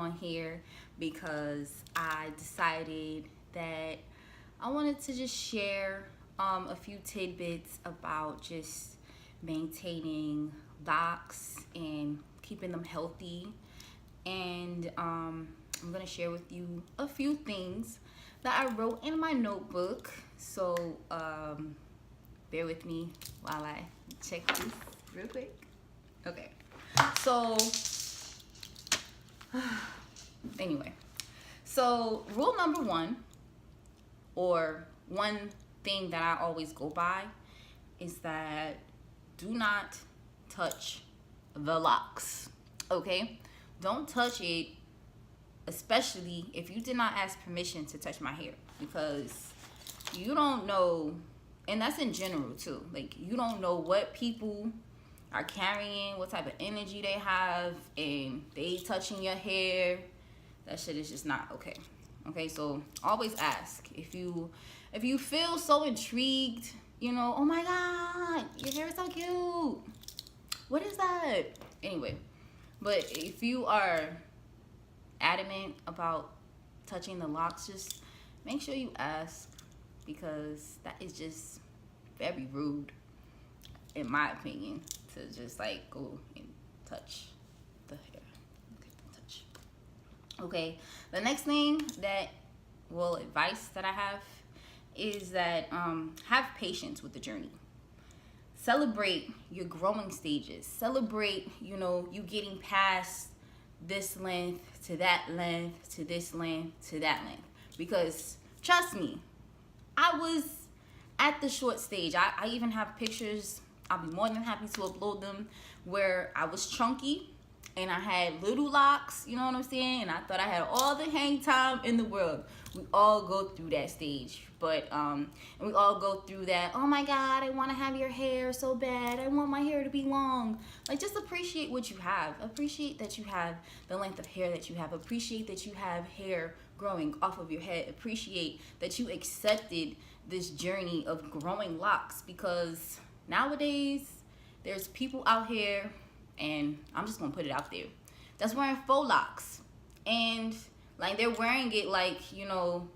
on here because I decided that I wanted to just share a few tidbits about just maintaining locks and keeping them healthy. And I'm gonna share with you a few things that I wrote in my notebook. So bear with me while I check this real quick. Okay, so anyway, so rule number one, or one thing that I always go by, is that do not touch the locks. Okay, don't touch it, especially if you did not ask permission to touch my hair, because you don't know, and that's in general too, like you don't know what people are carrying, what type of energy they have, and they touching your hair. That shit is just not okay. Okay, so always ask. If you feel so intrigued, you know, oh my god, your hair is so cute, what is that? Anyway, but if you are adamant about touching the locks, just make sure you ask, because that is just very rude, in my opinion, to just like go and touch the hair. Okay, touch. Okay, the next thing that, well, advice that I have is that have patience with the journey. Celebrate your growing stages. Celebrate, you know, you getting past this length to that length to this length to that length. Because trust me, I was at the short stage. I even have pictures, I'll be more than happy to upload them, where I was chunky and I had little locks, you know what I'm saying? And I thought I had all the hang time in the world. We all go through that stage, but and we all go through that, oh my god, I want to have your hair so bad, I want my hair to be long. Like, just appreciate what you have. Appreciate that you have the length of hair that you have. Appreciate that you have hair growing off of your head. Appreciate that you accepted this journey of growing locks, because nowadays there's people out here, and I'm just gonna put it out there, that's wearing faux locks, and like they're wearing it like, you know,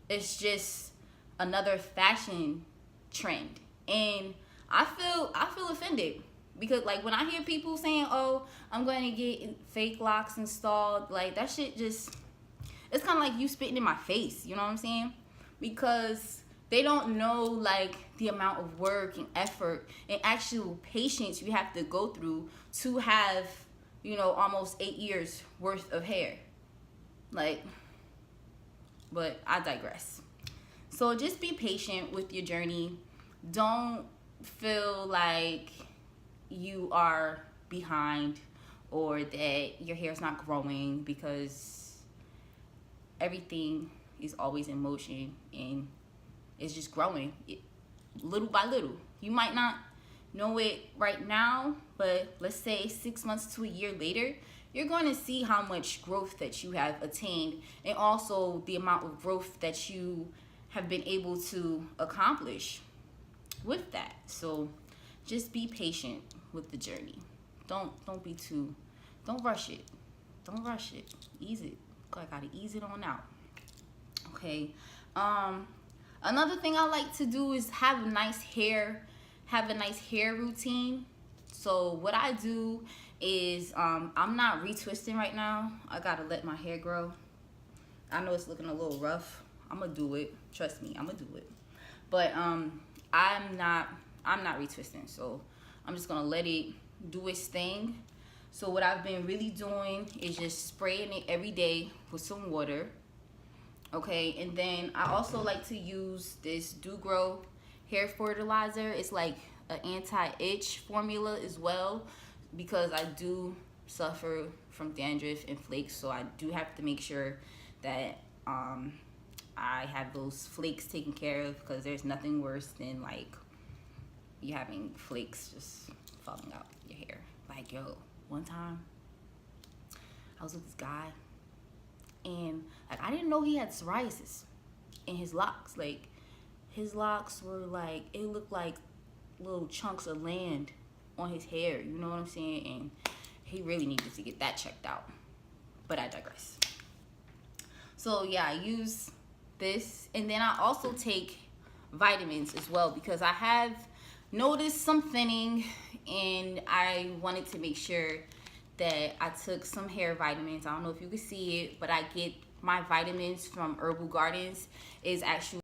it's just another fashion trend. And I feel offended, because like when I hear people saying, oh, I'm going to get fake locks installed, like that shit just, it's kind of like you spitting in my face, you know what I'm saying? Because they don't know like the amount of work and effort and actual patience you have to go through to have, you know, almost 8 years worth of hair. Like, but I digress. So just be patient with your journey. Don't feel like you are behind or that your hair is not growing, because everything is always in motion and it's just growing little by little. You might not know it right now, but let's say 6 months to a year later, you're going to see how much growth that you have attained, and also the amount of growth that you have been able to accomplish with that. So just be patient with the journey. Don't rush it. Don't rush it. Ease it. I gotta ease it on out. Okay. Another thing I like to do is have a nice hair routine. So what I do is I'm not retwisting right now. I gotta let my hair grow. I know it's looking a little rough. I'm gonna do it. Trust me, I'm gonna do it. But I'm not retwisting. So I'm just gonna let it do its thing. So what I've been really doing is just spraying it every day with some water. Okay, and then I also like to use this Do Grow hair fertilizer. It's like an anti-itch formula as well, because I do suffer from dandruff and flakes, so I do have to make sure that I have those flakes taken care of, because there's nothing worse than like you having flakes just falling out your hair. Like, yo, one time I was with this guy, and like I didn't know he had psoriasis in his locks. Like, his locks were like, it looked like little chunks of land on his hair, you know what I'm saying? And he really needed to get that checked out. But I digress. So yeah, I use this, and then I also take vitamins as well because I have noticed some thinning, and I wanted to make sure that I took some hair vitamins. I don't know if you can see it, but I get my vitamins from Herbal Gardens. Is actually